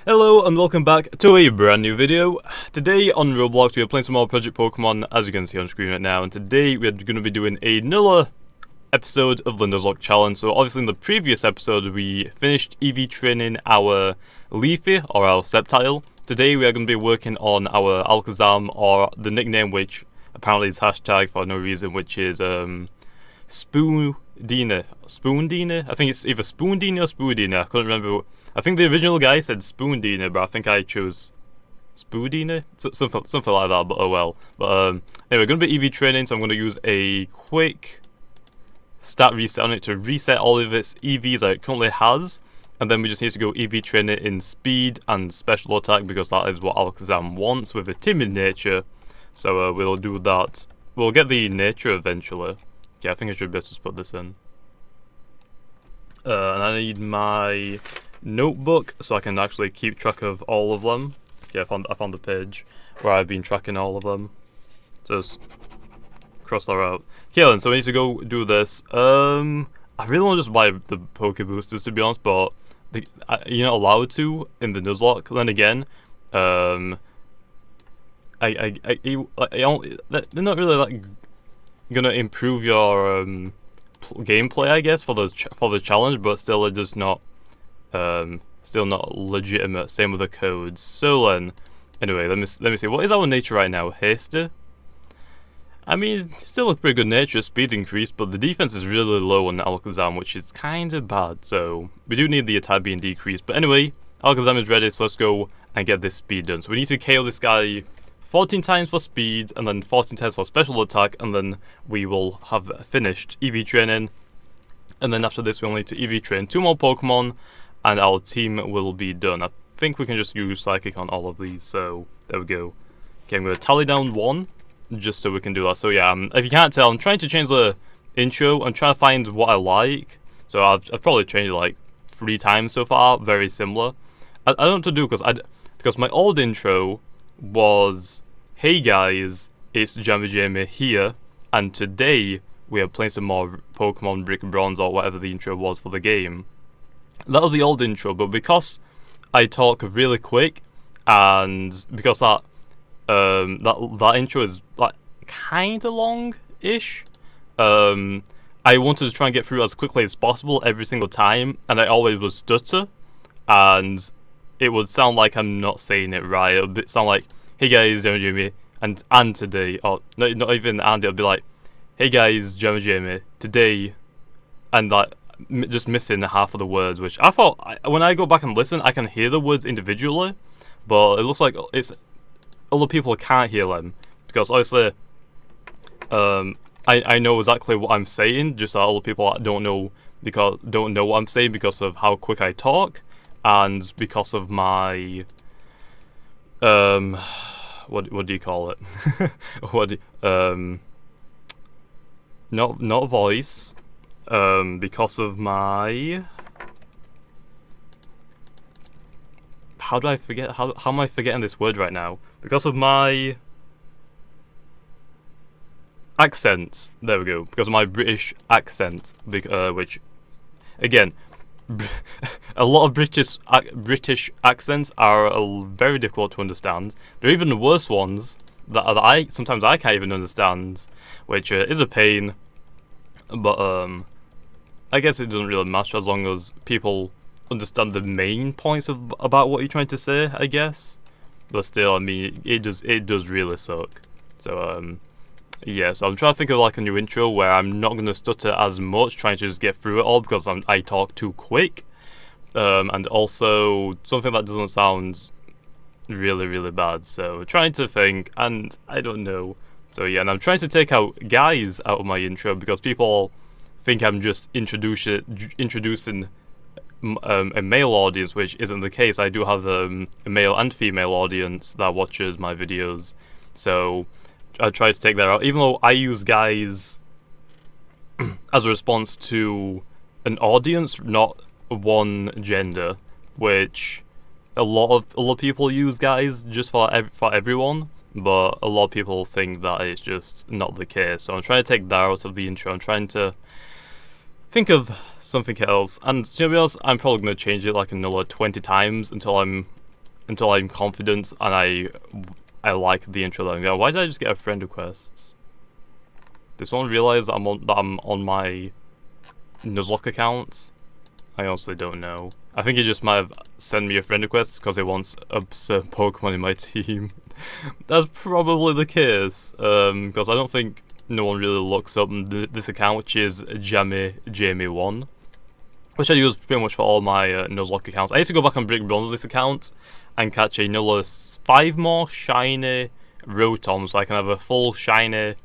Hello and welcome back to a brand new video. Today on Roblox we are playing some more Project Pokemon, as you can see on screen right now, and today we're going to be doing another episode of the Nuzlocke challenge. So obviously in the previous episode we finished EV training our Leafy, or our Sceptile. Today we are going to be working on our Alakazam, or the nickname which apparently is hashtag for no reason, which is Spoondina. I think it's either Spoondina or Spoodina. I couldn't remember. I think the original guy said Spoondina, but I think I chose Spoodina, something like that. But oh well. But anyway, we're gonna be EV training, so I'm gonna use a quick stat reset on it to reset all of its EVs that it currently has, and then we just need to go EV train it in speed and special attack because that is what Alakazam wants with a timid nature. So we'll do that. We'll get the nature eventually. Yeah, I think I should be able to put this in. And I need my notebook so I can actually keep track of all of them. Yeah, I found the page where I've been tracking all of them. So just cross that out. Okay then, so we need to go do this. I really want to just buy the Poke Boosters, to be honest, but you're not allowed to in the Nuzlocke. Then again, they're not really like gonna improve your gameplay, I guess, for the challenge, but still it does not still not legitimate. Same with the codes. So then, anyway, let me see. What is our nature right now? Hasty. I mean, still a pretty good nature, speed increase, but the defense is really low on Alakazam, which is kind of bad. So we do need the attack being decreased. But anyway, Alakazam is ready, so let's go and get this speed done. So we need to KO this guy 14 times for speed, and then 14 times for special attack, and then we will have finished EV training. And then after this, we only need to EV train 2 more Pokemon, and our team will be done. I think we can just use Psychic on all of these, so there we go. Okay, I'm going to tally down 1, just so we can do that. So yeah, if you can't tell, I'm trying to change the intro. I'm trying to find what I like. So I've probably changed it like 3 times so far, very similar. I don't know what to do, because my old intro was, hey guys, it's Jamie here, and today we are playing some more Pokemon Brick Bronze, or whatever the intro was for the game. That was the old intro, but because I talk really quick, and because that intro is like kinda long-ish, I wanted to try and get through as quickly as possible every single time, and I always would stutter, and it would sound like I'm not saying it right. It would sound like, hey guys, Jamie, and today, or not even and, it'll be like, hey guys, Jamie, today, and like just missing half of the words, which I thought, when I go back and listen, I can hear the words individually, but it looks like it's other people can't hear them, because obviously, I know exactly what I'm saying, just that other people don't know what I'm saying because of how quick I talk, and because of my what do you call it? Not voice. Because of my, how do I forget? How am I forgetting this word right now? Because of my accent. There we go. Because of my British accent, which, again, a lot of British accents are very difficult to understand. There are even worse ones that sometimes I can't even understand, which is a pain. But I guess it doesn't really matter as long as people understand the main points about what you're trying to say, I guess. But still, I mean, it does really suck. So yeah, so I'm trying to think of like a new intro where I'm not gonna stutter as much, trying to just get through it all because I talk too quick, and also something that doesn't sound really bad. So trying to think, and I don't know. So yeah, and I'm trying to take out guys out of my intro because people think I'm just introducing a male audience, which isn't the case. I do have a male and female audience that watches my videos, so I try to take that out. Even though I use guys as a response to an audience, not one gender, which a lot of people use guys just for everyone. But a lot of people think that it's just not the case. So I'm trying to take that out of the intro. I'm trying to think of something else. And to be honest, I'm probably going to change it like another 20 times until I'm until I'm confident and I like the intro. That go, why did I just get a friend request? Did someone realize that I'm on my Nuzlocke account? I honestly don't know. I think he just might have sent me a friend request because he wants a certain Pokemon in my team. That's probably the case, because I don't think no one really looks up this account, which is Jamie1, which I use pretty much for all my Nuzlocke accounts. I used to go back and break bronze on this account and catch another 5 more shiny Rotoms, so I can have a full shiny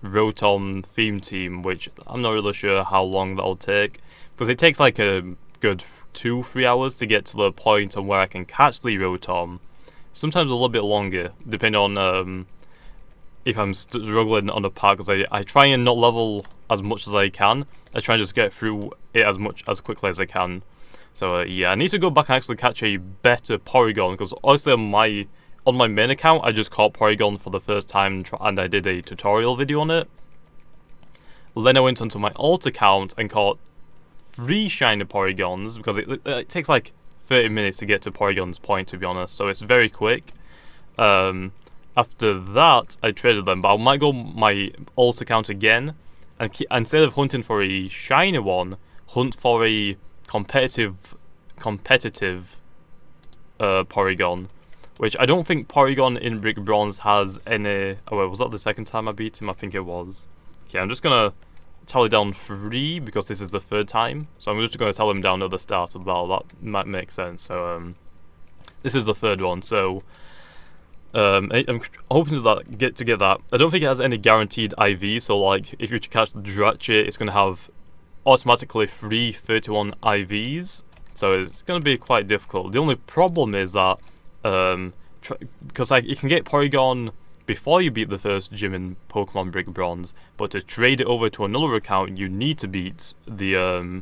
Rotom theme team, which I'm not really sure how long that'll take, because it takes like a good 2-3 hours to get to the point of where I can catch the Rotom. Sometimes a little bit longer, depending on if I'm struggling on a pack, because I try and not level as much as I can. I try and just get through it as quickly as I can. So yeah, I need to go back and actually catch a better Porygon, because honestly on my main account I just caught Porygon for the first time and I did a tutorial video on it. Then I went onto my alt account and caught 3 shiny Porygons, because it takes like 30 minutes to get to Porygon's point, to be honest, so it's very quick. After that, I traded them, but I might go my alt account again, and instead of hunting for a shiny one, hunt for a competitive Porygon, which I don't think Porygon in Brick Bronze has any. Oh wait, was that the second time I beat him? I think it was. Okay, I'm just gonna tally down 3 because this is the 3rd time, so I'm just gonna tell him down at the start as well. That might make sense. So this is the 3rd one. So I'm hoping to get that. I don't think it has any guaranteed IV. So like, if you catch the Jirachi, it's gonna have automatically 3 31 IVs. So it's gonna be quite difficult. The only problem is that because like you can get Porygon before you beat the first gym in Pokemon Brick Bronze, but to trade it over to another account, you need to beat the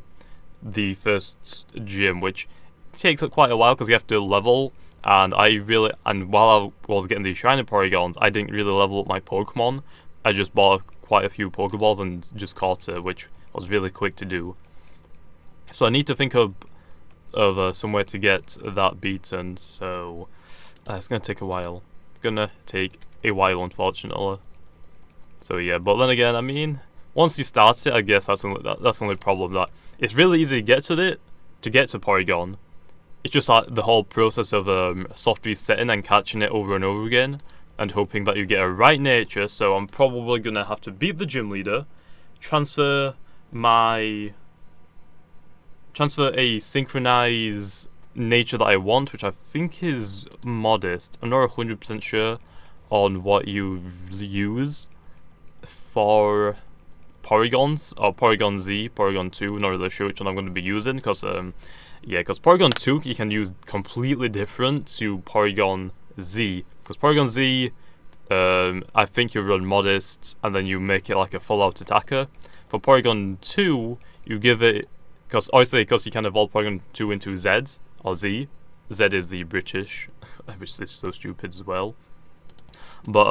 first gym, which takes quite a while because you have to level. And while I was getting these shiny Porygons, I didn't really level up my Pokemon. I just bought quite a few Pokeballs and just caught it, which was really quick to do. So I need to think of somewhere to get that beaten. So it's gonna take a while. It's gonna take a while, unfortunately. So yeah, but then again, I mean, once you start it, I guess that's the only problem. That it's really easy to get to Porygon. It's just like the whole process of soft resetting and catching it over and over again, and hoping that you get a right nature. So I'm probably gonna have to beat the gym leader, transfer a synchronized nature that I want, which I think is modest. I'm not 100% sure on what you use for Porygons, or Porygon Z, Porygon 2, not really sure which one I'm going to be using, because Porygon 2 you can use completely different to Porygon Z, because Porygon Z, I think you run modest, and then you make it like a full-out attacker. For Porygon 2, you give it, because you can evolve Porygon 2 into Z, or Z. Z is the British, which is so stupid as well. But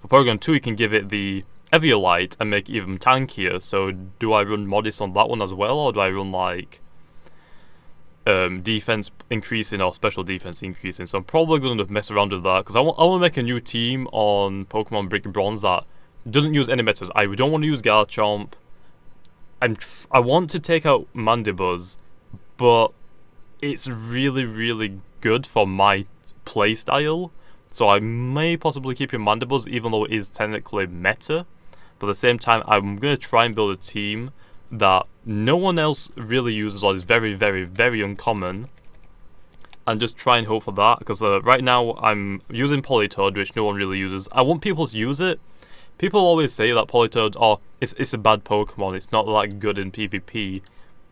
for Porygon 2, you can give it the Eviolite and make it even tankier. So do I run modest on that one as well, or do I run like defense increasing or special defense increasing? So I'm probably going to mess around with that, because I want to make a new team on Pokemon Brick Bronze that doesn't use any metas. I don't want to use Garchomp. I want to take out Mandibuzz, but it's really, really good for my playstyle. So I may possibly keep your Mandibuzz, even though it is technically meta. But at the same time, I'm going to try and build a team that no one else really uses, or is very, very, very uncommon. And just try and hope for that, because right now I'm using Politoed, which no one really uses. I want people to use it. People always say that Politoed, it's a bad Pokemon, it's not that good in PvP.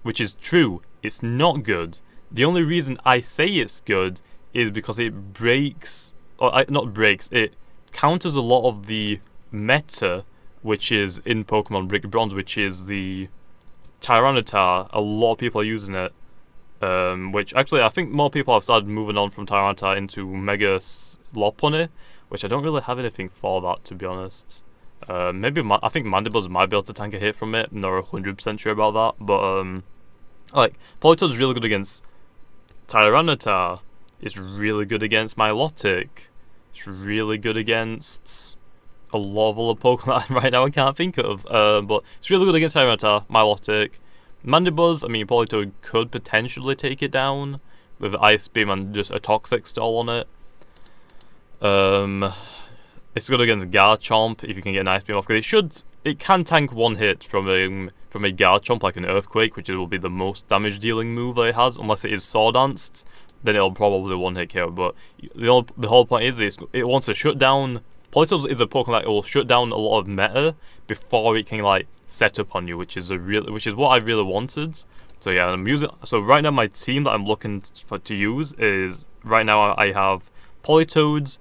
Which is true, it's not good. The only reason I say it's good is because it breaks, it counters a lot of the meta, which is in Pokemon Brick Bronze, which is the Tyranitar. A lot of people are using it, which actually I think more people have started moving on from Tyranitar into Mega Lopunny, which I don't really have anything for that, to be honest. I think Mandibuzz might be able to tank a hit from it. I'm not 100% sure about that, but Politoed is really good against Tyranitar. It's really good against Milotic. It's really good against a lot of other Pokemon right now I can't think of. But it's really good against Tyranitar, Milotic. Mandibuzz, I mean, Politoed could potentially take it down with Ice Beam and just a Toxic Stall on it. It's good against Garchomp if you can get an Ice Beam off, because it can tank one hit from a Garchomp, like an Earthquake, which will be the most damage dealing move that it has, unless it is Sword Danced, then it'll probably one hit KO. But the whole point is it wants to shut down. Politoed is a Pokemon that will shut down a lot of meta before it can like set up on you, which is what I really wanted. So yeah, so right now my team that I'm looking to use is, right now I have Politoed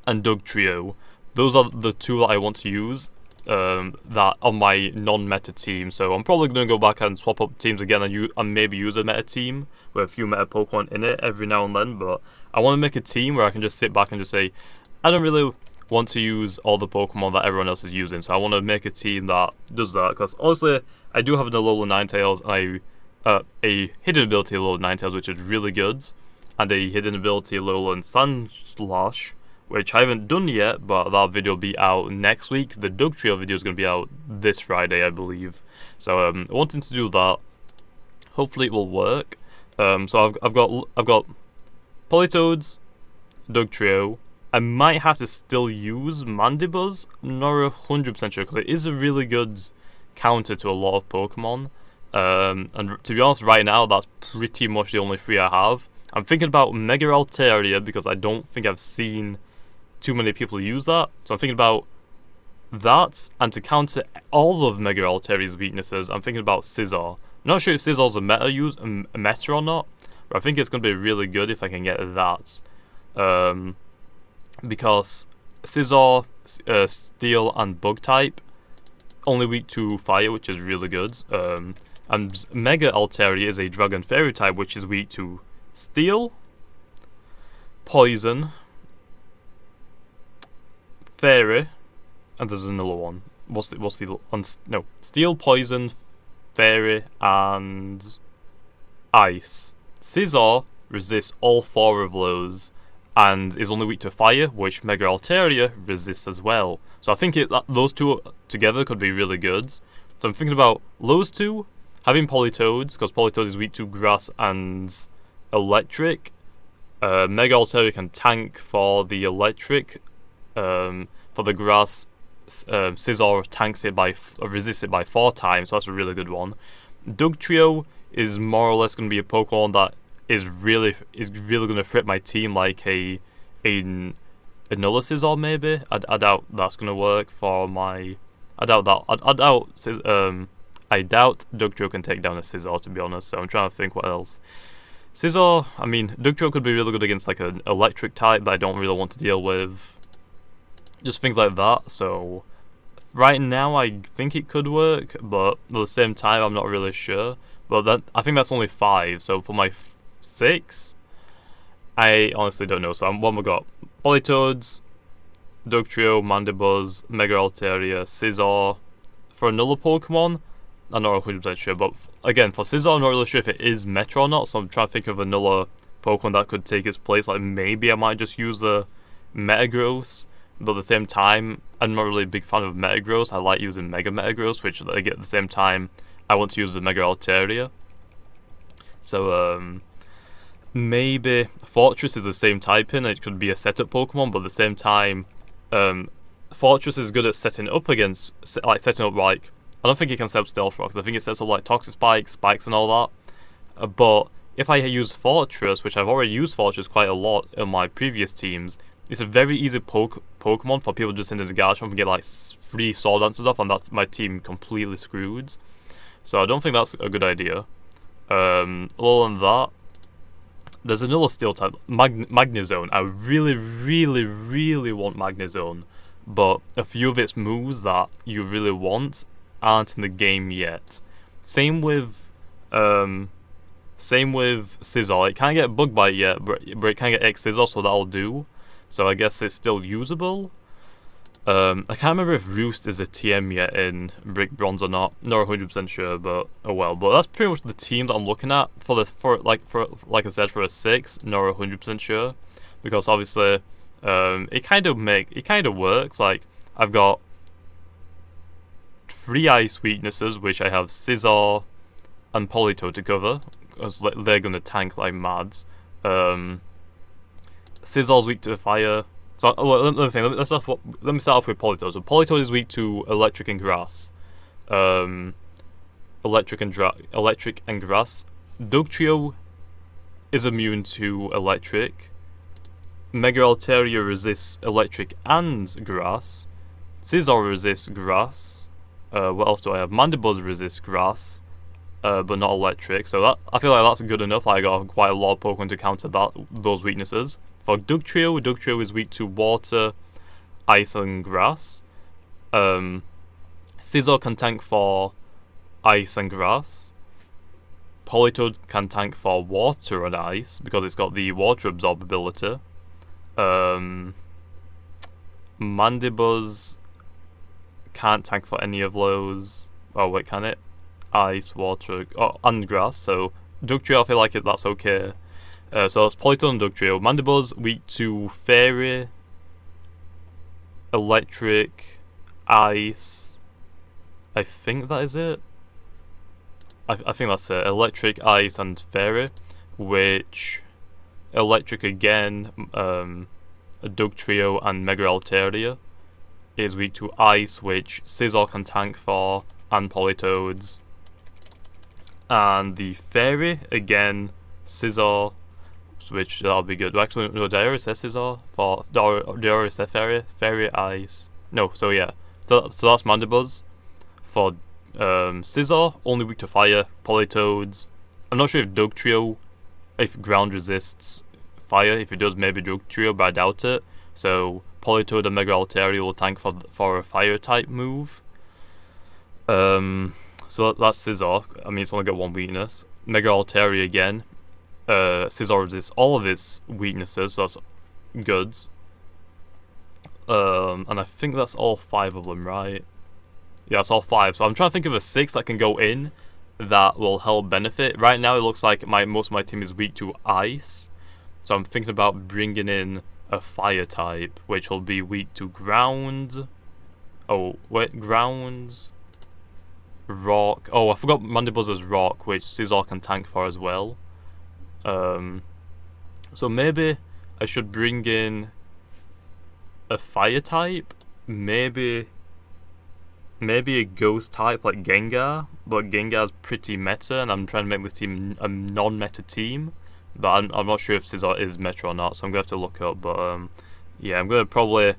and Dugtrio. Those are the two that I want to use that on my non-meta team. So I'm probably going to go back and swap up teams again and maybe use a meta team with a few meta Pokemon in it every now and then. But I want to make a team where I can just sit back and just say, I don't really want to use all the Pokemon that everyone else is using. So I want to make a team that does that, because honestly, I do have an Alola Ninetales and a hidden ability Alola Ninetales, which is really good, and a hidden ability Alola Sandslash, which I haven't done yet, but that video will be out next week. The Dugtrio video is going to be out this Friday, I believe. So I'm wanting to do that. Hopefully it will work. So I've got Politoeds, Dugtrio. I might have to still use Mandibuzz. I'm not 100% sure, because it is a really good counter to a lot of Pokemon. And to be honest, right now that's pretty much the only three I have. I'm thinking about Mega Altaria, because I don't think I've seen too many people use that. So I'm thinking about that, and to counter all of Mega Altaria's weaknesses, I'm thinking about Scizor. I'm not sure if Scizzor's a meta or not, but I think it's going to be really good if I can get that. Because Scizor, Steel and Bug type, only weak to Fire, which is really good. And Mega Altaria is a Dragon Fairy type, which is weak to Steel, Poison, Fairy, and there's another one. No, Steel, Poison, Fairy, and Ice. Scizor resists all four of those, and is only weak to Fire, which Mega Altaria resists as well. So I think those two together could be really good. So I'm thinking about those two, having Politoeds, because Politoed is weak to Grass and Electric. Mega Altaria can tank for the Electric. For the Grass, Scizor tanks it resists it by 4 times, so that's a really good one. Dugtrio is more or less going to be a Pokemon that is really going to fit my team like another Scizor maybe. I doubt that's going to work for my. I doubt Dugtrio can take down a Scizor, to be honest. So I'm trying to think what else. Scizor, I mean, Dugtrio could be really good against like an Electric type that I don't really want to deal with. Just things like that. So right now I think it could work, but at the same time I'm not really sure. But I think that's only 5. So for my 6, I honestly don't know. So what we got? Politoeds, Dugtrio, Mandibuzz, Mega Altaria, Scizor. For another Pokemon, I'm not 100% sure. But again, for Scizor, I'm not really sure if it is Meta or not. So I'm trying to think of another Pokemon that could take its place. Like maybe I might just use the Metagross. But at the same time, I'm not really a big fan of Metagross. I like using Mega Metagross, which like, at the same time, I want to use the Mega Altaria. So maybe Fortress is the same typing. It could be a setup Pokemon, but at the same time, Fortress is good at setting up I don't think it can set up Stealth Rocks. I think it sets up like Toxic Spikes and all that. But if I use Fortress, which I've already used Fortress quite a lot in my previous teams, it's a very easy Pokemon for people just into the Garchomp and get like 3 Sword Dances off, and that's my team completely screwed. So I don't think that's a good idea. Other than that, there's another Steel type, Magnezone. I really, really, really want Magnezone, but a few of its moves that you really want aren't in the game yet. Same with Scizor. It can't get Bug Bite yet, but it can get X Scizor, so that'll do. So I guess it's still usable. I can't remember if Roost is a TM yet in Brick Bronze or not. Not 100% sure, but oh well. But that's pretty much the team that I'm looking at for like I said, for a 6. Not 100% sure, because obviously it kind of works. Like, I've got 3 ice weaknesses, which I have Scizor and Polito to cover, because they're gonna tank like mads. Scizzor's weak to fire. So let me start off with Polito. So Polito is weak to electric and grass. Electric and grass. Dugtrio is immune to electric. Mega Altaria resists electric and grass. Scizor resists grass. What else do I have? Mandibuzz resists grass, but not electric. So that, I feel like that's good enough. I got quite a lot of Pokemon to counter those weaknesses. For Dugtrio is weak to water, ice, and grass. Scizor can tank for ice and grass. Politoed can tank for water and ice because it's got the water absorb ability. Mandibuzz can't tank for any of those. Oh wait, can it? Ice, water, and grass. So Dugtrio, I feel like that's okay. So that's Polito and Dugtrio. Mandibuzz weak to Fairy, Electric, Ice. I think that is it. I think that's it. Electric, Ice, and Fairy. Which Electric again, Dugtrio and Mega Altaria is weak to Ice, which Scizor can tank for, and Politoads. And the Fairy again, Scizor, which that'll be good. Actually, no, did I already say Scizor? Did I already say Fairy? Fairy, Ice. No, so yeah. So that's Mandibuzz. For Scizor, only weak to fire. Politoads. I'm not sure if Dugtrio, if ground resists fire. If it does, maybe Dugtrio, but I doubt it. So Politoed and Mega Altaria will tank for a fire type move. So that's Scizor. I mean, it's only got 1 weakness. Mega Altaria again. Scizor resists all of its weaknesses, so that's good. And I think that's all 5 of them, right? Yeah, that's all 5. So I'm trying to think of a 6 that can go in that will help benefit. Right now, it looks like most of my team is weak to ice. So I'm thinking about bringing in a fire type, which will be weak to ground. Oh, wait, grounds. Rock. Oh, I forgot Mandibuzz is rock, which Scizor can tank for as well. So maybe I should bring in a fire type. Maybe a ghost type like Gengar, but Gengar's pretty meta, and I'm trying to make this team a non-meta team. But I'm not sure if Scizor is meta or not, so I'm gonna have to look up. But yeah, I'm gonna probably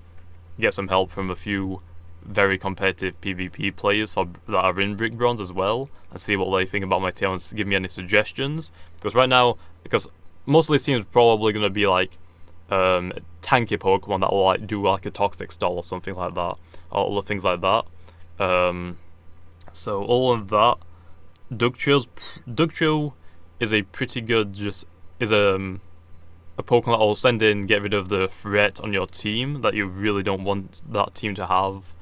get some help from a few very competitive PvP players that are in Brick Bronze as well, and see what they think about my team and give me any suggestions. Because right now, most of these teams are probably gonna be like tanky Pokemon that will like do like a Toxic Stall or something like that, or other things like that. So all of that, Dugtrio is a pretty good is a Pokemon that will send in, get rid of the threat on your team that you really don't want that team to have,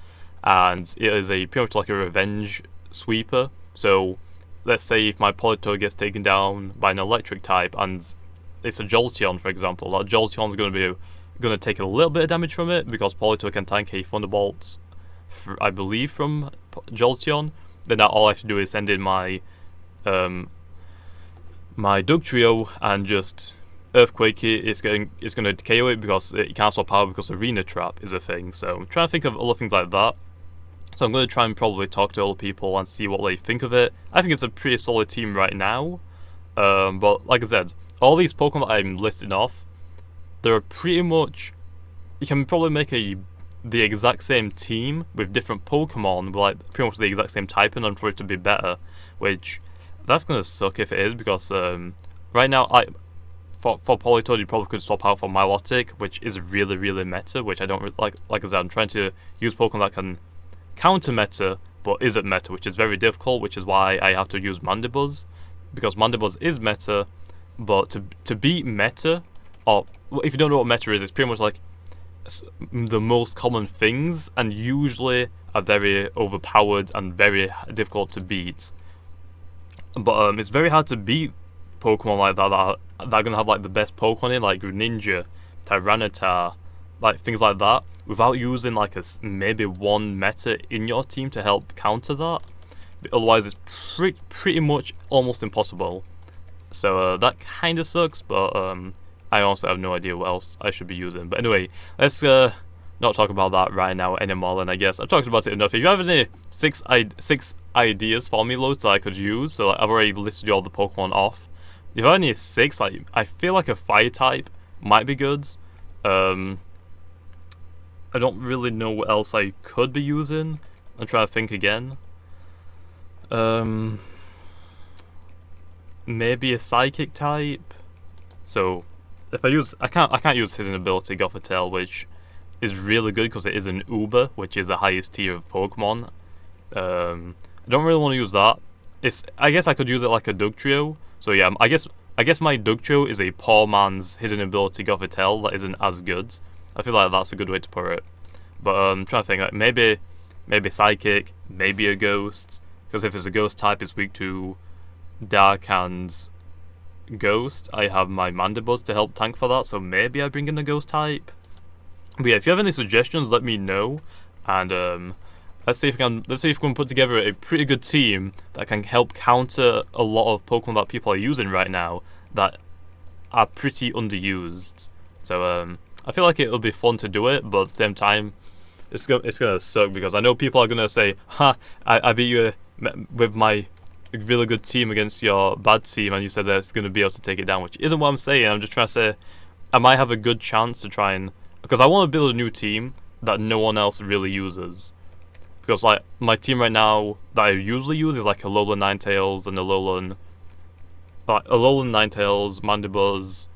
and it is pretty much like a revenge sweeper. So let's say if my Polito gets taken down by an electric type and it's a Jolteon, for example, that Jolteon's going to take a little bit of damage from it because Polito can tank a Thunderbolt, I believe, from Jolteon. Then all I have to do is send in my my Dugtrio and just Earthquake it. It's going to KO it because it can't swap power because Arena Trap is a thing. So I'm trying to think of other things like that. So I'm going to try and probably talk to other people and see what they think of it. I think it's a pretty solid team right now. But like I said, all these Pokemon that I'm listing off, they're pretty much, you can probably make the exact same team with different Pokemon, but like pretty much the exact same typing, and for it to be better, which that's gonna suck if it is, because right now for Politoed you probably could swap out for Milotic, which is really meta, which I don't really like. Like I said, I'm trying to use Pokemon that can counter meta but isn't meta, which is very difficult, which is why I have to use Mandibuzz, because Mandibuzz is meta, but to beat meta, or if you don't know what meta is, it's pretty much like the most common things, and usually are very overpowered and very difficult to beat. But it's very hard to beat Pokemon like that that are gonna have like the best Pokemon in, like Greninja, Tyranitar, like things like that, without using like maybe one meta in your team to help counter that. But otherwise, it's pretty much almost impossible. So that kind of sucks, but I also have no idea what else I should be using. But anyway, let's not talk about that right now anymore. Then I guess I've talked about it enough. If you have any six ideas for me, loads that I could use, so like, I've already listed all the Pokemon off. If I only 6, like I feel like a Fire type might be good. I don't really know what else I could be using. I'm trying to think again. Maybe a Psychic type. So if I can't use Hidden Ability Gothitelle, which is really good because it is an Uber, which is the highest tier of Pokemon. I don't really want to use that. I guess I could use it like a Dugtrio. So yeah, I guess my Dugtrio is a poor man's Hidden Ability Gothitelle that isn't as good. I feel like that's a good way to put it. But I'm trying to think, like maybe Psychic, maybe a Ghost, because if it's a Ghost type, it's weak to Dark and Ghost. I have my Mandibuzz to help tank for that, so maybe I bring in a Ghost type. But yeah, if you have any suggestions, let me know, and let's see if we can put together a pretty good team that can help counter a lot of Pokemon that people are using right now that are pretty underused. So I feel like it'll be fun to do it, but at the same time, it's gonna suck because I know people are gonna say, "Ha, I beat you with my really good team against your bad team, and you said that it's gonna be able to take it down," which isn't what I'm saying. I'm just trying to say I might have a good chance to try and, because I want to build a new team that no one else really uses. Because like my team right now that I usually use is like Alolan Ninetales and Alolan Ninetales, Mandibuzz,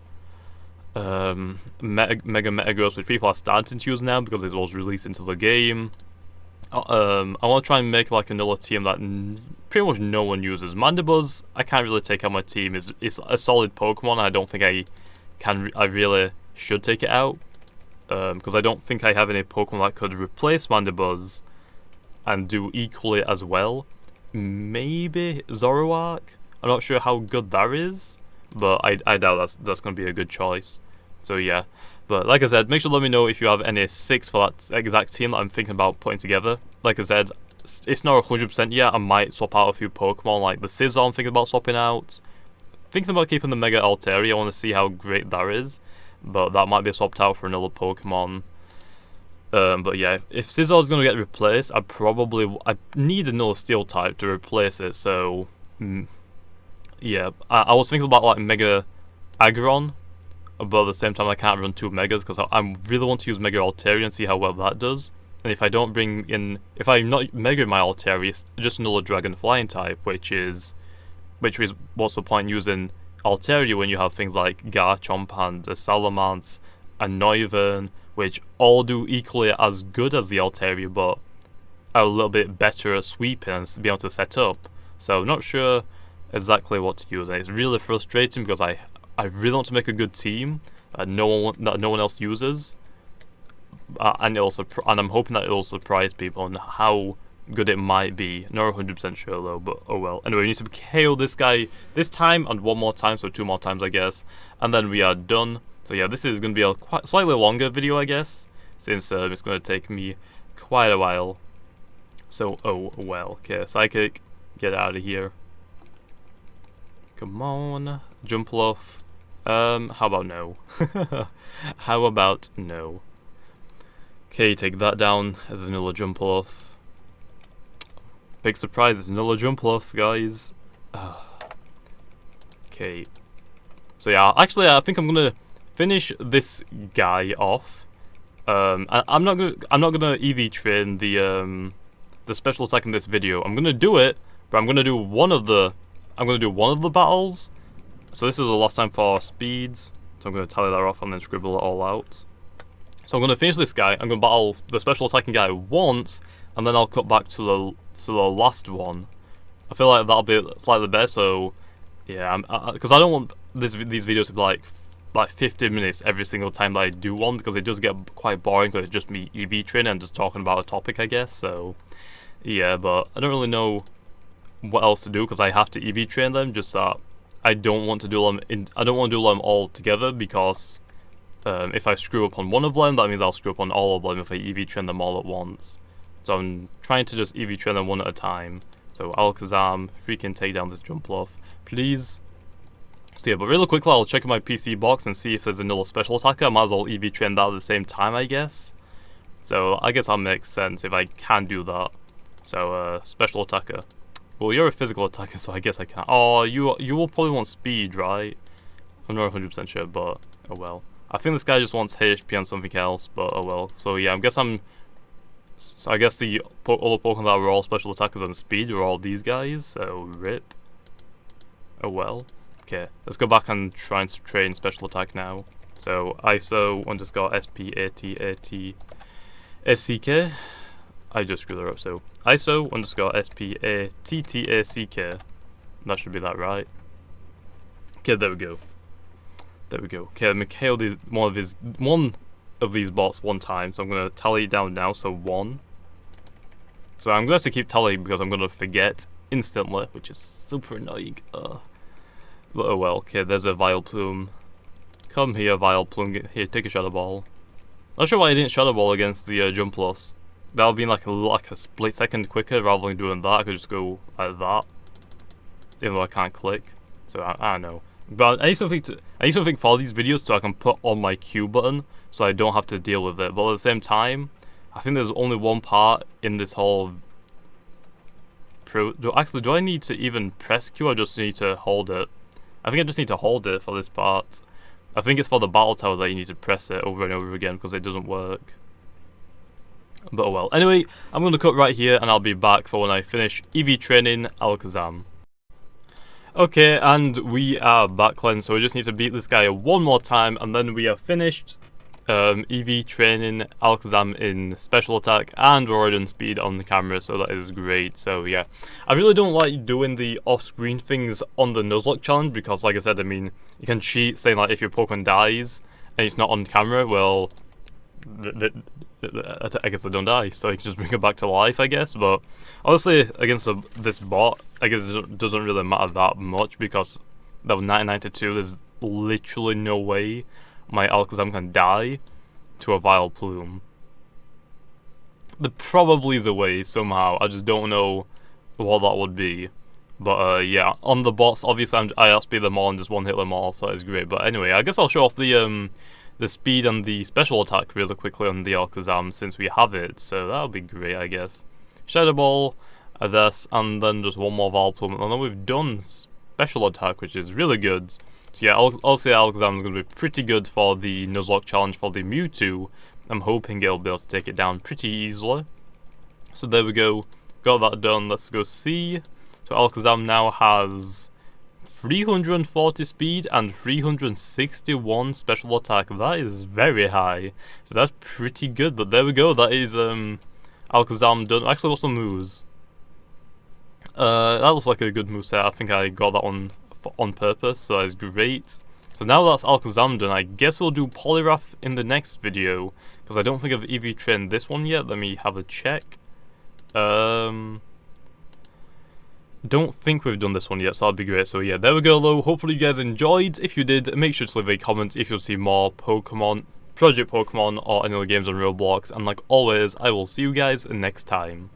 Mega Metagross, which people are starting to use now because it was released into the game. I want to try and make like another team that pretty much no one uses. Mandibuzz, I can't really take out my team. It's a solid Pokemon. I don't think I really should take it out because I don't think I have any Pokemon that could replace Mandibuzz and do equally as well. Maybe Zoroark. I'm not sure how good that is, but I doubt that's going to be a good choice. So yeah, but like I said, make sure to let me know if you have any 6 for that exact team that I'm thinking about putting together. Like I said, it's not 100% yet. I might swap out a few Pokemon, like the Scizor I'm thinking about swapping out. Thinking about keeping the Mega Altaria. I want to see how great that is, but that might be swapped out for another Pokemon. But yeah, if Scizor is going to get replaced, I need another Steel type to replace it. So yeah, I was thinking about like Mega Aggron, but at the same time I can't run 2 Megas because I really want to use Mega Altaria and see how well that does. And if I'm not Mega my Altaria, it's just another Dragon Flying type, which is what's the point using Altaria when you have things like Garchomp and Salamence and Noivern, which all do equally as good as the Altaria, but are a little bit better at sweeping and be able to set up. So not sure exactly what to use, and it's really frustrating because I really want to make a good team that no one else uses, and I'm hoping that it will surprise people on how good it might be. Not 100% sure though, but oh well. Anyway, we need to KO this guy this time and one more time, so 2 more times I guess, and then we are done. So yeah, this is going to be a slightly longer video I guess, since it's going to take me quite a while. So oh well. Okay, Psychic, get out of here. Come on, Jumpluff. How about no? How about no? Okay, take that down as another Jumpluff. Big surprise, it's another Jumpluff, guys. Okay. So yeah, actually I think I'm gonna finish this guy off. I'm not gonna EV train the special attack in this video. I'm gonna do it, but I'm gonna do one of the battles. So this is the last time for speeds. So I'm gonna tally that off and then scribble it all out. So I'm gonna finish this guy. I'm gonna battle the special attacking guy once, and then I'll cut back to the last one. I feel like that'll be slightly better. So yeah, because I don't want these videos to be like like 15 minutes every single time that I do one, because it does get quite boring because it's just me EV training and just talking about a topic, I guess. So yeah, but I don't really know what else to do because I have to EV train them. Just that I don't want to do them I don't want to do them all together, because if I screw up on one of them, that means I'll screw up on all of them if I EV train them all at once. So I'm trying to just EV train them one at a time. So Alakazam, freaking take down this Jumpluff, please. So yeah, but really quickly I'll check in my PC box and see if there's another special attacker. I might as well EV train that at the same time, I guess. So I guess that makes sense if I can do that. So special attacker. Well, you're a physical attacker, so I guess I can't. Oh, you will probably want speed, right? I'm not 100% sure, but oh well. I think this guy just wants HP and something else, but oh well. So yeah, I guess the other Pokemon that were all special attackers and speed were all these guys, so rip. Oh well. Okay, let's go back and try and train special attack now. So ISO _SPATAT SCK. I just screwed that up, so ISO _SPATTACK. That should be that, right? Okay, there we go. There we go. Okay, let me KO one of these bots one time, so I'm gonna tally it down now. So 1. So I'm gonna have to keep tallying because I'm gonna forget instantly, which is super annoying. But oh well. Okay, there's a Vileplume. Come here, Vileplume. Here, take a Shadow Ball. Not sure why I didn't Shadow Ball against the Jumpluff. That would be like a split second quicker rather than doing that. I could just go like that, even though I can't click. So I don't know. But I need something for these videos so I can put on my Q button so I don't have to deal with it. But at the same time, I think there's only one part in this whole do I need to even press Q or just need to hold it? I think I just need to hold it for this part. I think it's for the battle tower that you need to press it over and over again because it doesn't work. But oh well. Anyway, I'm going to cut right here and I'll be back for when I finish EV training Alakazam. Okay, and we are back, Len, so we just need to beat this guy one more time and then we are finished EV training Alakazam in special attack, and we're already on speed on the camera, so that is great. So yeah, I really don't like doing the off-screen things on the Nuzlocke challenge because, like I said, I mean, you can cheat saying like if your Pokemon dies and it's not on camera, well, I guess they don't die, so you can just bring it back to life, I guess. But honestly, against this bot, I guess it doesn't really matter that much because that was 99 to 2. There's literally no way my Alakazam can die to a Vileplume. There probably is a way somehow. I just don't know what that would be. But yeah, on the bots, obviously I outspeed them all and just one hit them all, so that is great. But anyway, I guess I'll show off the speed and the special attack really quickly on the Alakazam since we have it. So that'll be great, I guess. Shadow Ball, this, and then just one more Vileplume, and then we've done special attack, which is really good. So yeah, I'll say Alakazam is going to be pretty good for the Nuzlocke challenge for the Mewtwo. I'm hoping it'll be able to take it down pretty easily. So there we go, got that done. Let's go see. So Alakazam now has 340 speed and 361 special attack. That is very high. So that's pretty good, but there we go. That is Alakazam done. Actually, what's the moves? That looks like a good moveset. I think I got that on purpose, so that's great. So now that's Alakazam done, I guess we'll do Poliwrath in the next video, because I don't think I've EV trained this one yet. Let me have a check. Don't think we've done this one yet, so that'll be great. So yeah, there we go though. Hopefully you guys enjoyed. If you did, make sure to leave a comment if you'll see more Pokemon, Project Pokemon, or any other games on Roblox. And like always, I will see you guys next time.